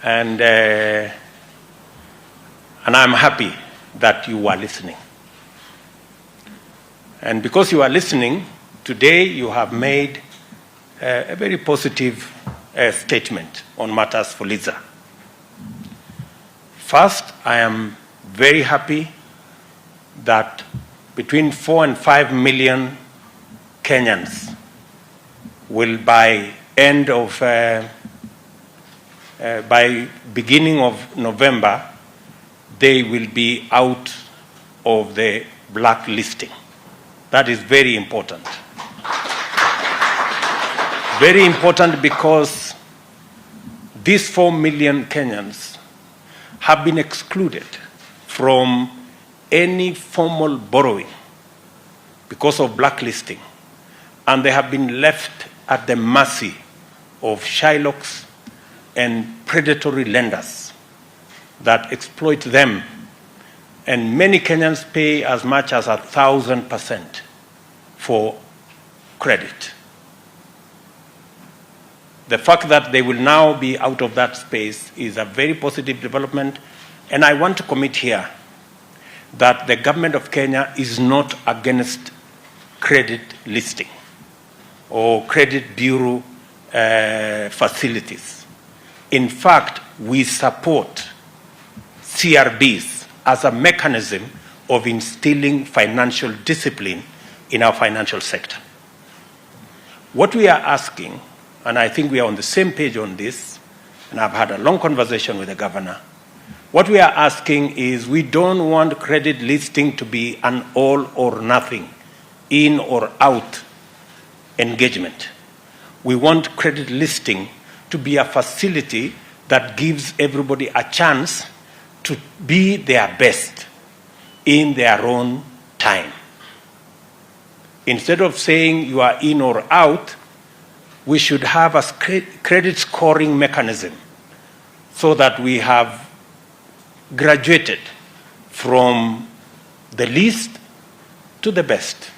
And I'm happy that you are listening. And because you are listening, today you have made a very positive statement on matters for Fuliza. First, I am very happy that between 4 and 5 million Kenyans will, by beginning of November, they will be out of the blacklisting. That is very important. Very important because these 4 million Kenyans have been excluded from any formal borrowing because of blacklisting, and they have been left at the mercy of Shylocks and predatory lenders that exploit them, and many Kenyans pay as much as 1,000% for credit. The fact that they will now be out of that space is a very positive development, and I want to commit here that the government of Kenya is not against credit listing or credit bureau facilities. In fact, we support CRBs as a mechanism of instilling financial discipline in our financial sector. What we are asking, and I think we are on the same page on this, and I've had a long conversation with the governor, what we are asking is we don't want credit listing to be an all or nothing, in or out engagement. We want credit listing to be a facility that gives everybody a chance to be their best in their own time. Instead of saying you are in or out, we should have a credit scoring mechanism so that we have graduated from the least to the best.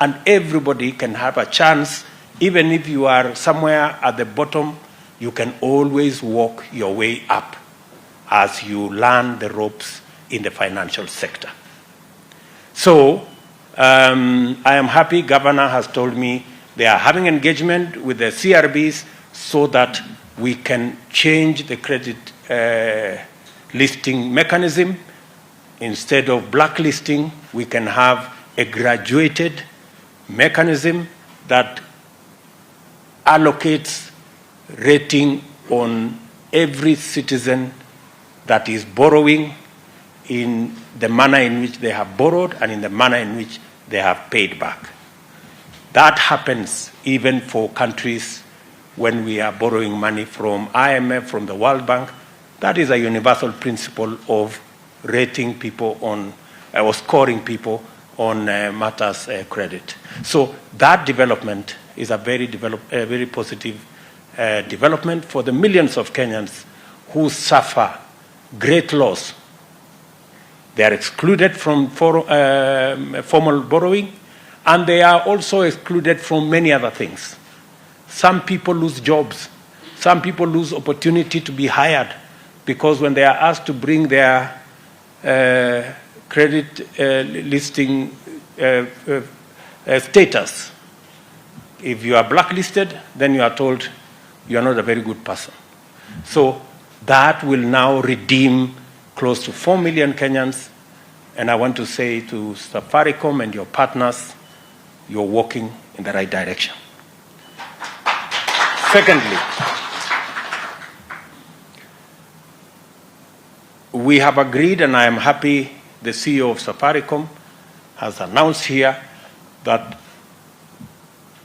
And everybody can have a chance. Even if you are somewhere at the bottom, you can always walk your way up as you learn the ropes in the financial sector. So I am happy Governor has told me they are having engagement with the CRBs so that we can change the credit listing mechanism. Instead of blacklisting, we can have a graduated mechanism that allocates rating on every citizen that is borrowing in the manner in which they have borrowed and in the manner in which they have paid back. That happens even for countries when we are borrowing money from IMF, from the World Bank. That is a universal principle of rating people on, or scoring people on matters credit. So that development is a very positive development for the millions of Kenyans who suffer great loss. They are excluded from formal borrowing, and they are also excluded from many other things. Some people lose jobs. Some people lose opportunity to be hired because when they are asked to bring their credit listing status, if you are blacklisted, then you are told you are not a very good person. So that will now redeem close to 4 million Kenyans, and I want to say to Safaricom and your partners, you're walking in the right direction. Secondly, we have agreed, and I am happy the CEO of Safaricom has announced here that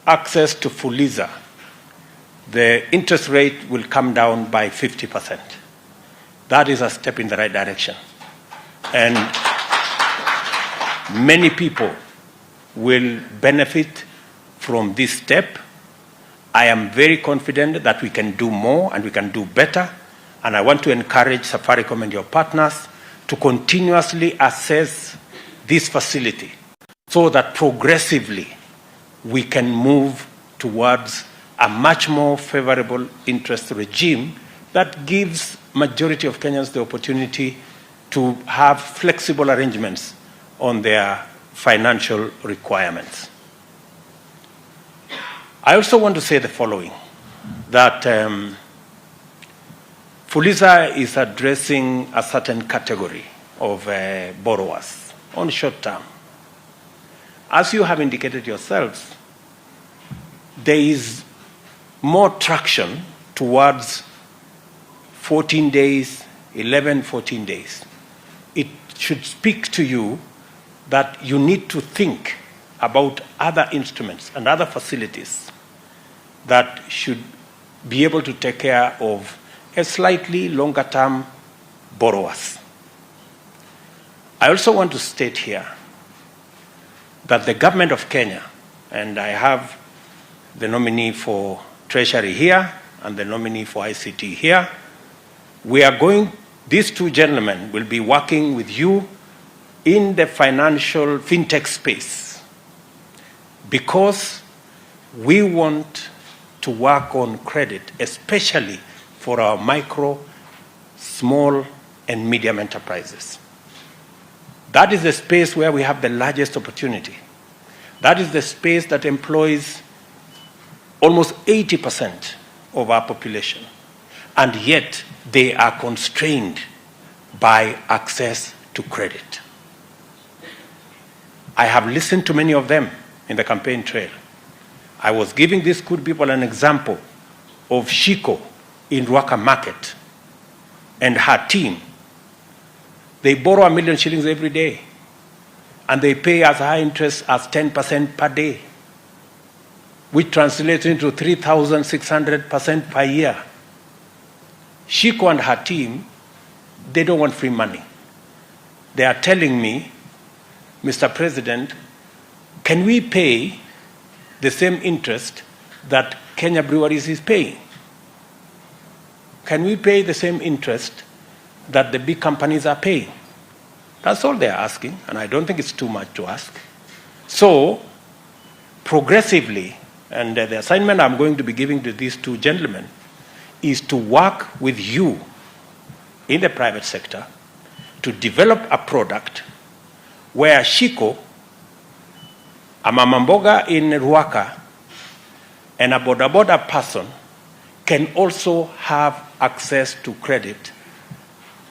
access to Fuliza, the interest rate will come down by 50%. That is a step in the right direction. And many people will benefit from this step. I am very confident that we can do more and we can do better. And I want to encourage Safaricom and your partners to continuously assess this facility so that progressively we can move towards a much more favorable interest regime that gives majority of Kenyans the opportunity to have flexible arrangements on their financial requirements. I also want to say the following, that Fuliza is addressing a certain category of borrowers on short term. As you have indicated yourselves, there is more traction towards 14 days, 11, 14 days. It should speak to you that you need to think about other instruments and other facilities that should be able to take care of a slightly longer term borrowers. I also want to state here that the government of Kenya, and I have the nominee for Treasury here and the nominee for ICT here, these two gentlemen will be working with you in the financial fintech space, because we want to work on credit, especially for our micro, small, and medium enterprises. That is the space where we have the largest opportunity. That is the space that employs almost 80% of our population, and yet they are constrained by access to credit. I have listened to many of them in the campaign trail. I was giving these good people an example of Shiko in Ruaka Market and her team. They borrow 1 million shillings every day, and they pay as high interest as 10% per day, which translates into 3,600% per year. Shiko and her team, they don't want free money. They are telling me, Mr. President, can we pay the same interest that Kenya Breweries is paying? Can we pay the same interest that the big companies are paying? That's all they're asking, and I don't think it's too much to ask. So, progressively, and the assignment I'm going to be giving to these two gentlemen is to work with you in the private sector to develop a product where Shiko, a mama mboga in Ruaka, and a boda person can also have access to credit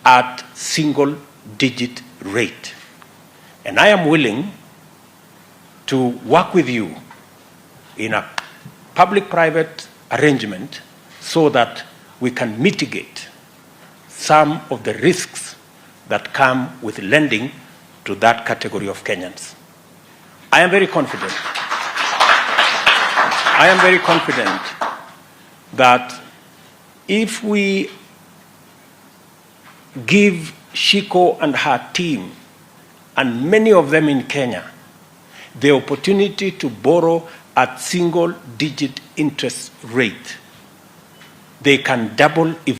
at single-digit rate. And I am willing to work with you in a public-private arrangement so that we can mitigate some of the risks that come with lending to that category of Kenyans. I am very confident. I am very confident that if we give Shiko and her team, and many of them in Kenya, the opportunity to borrow at single-digit interest rate, they can double, if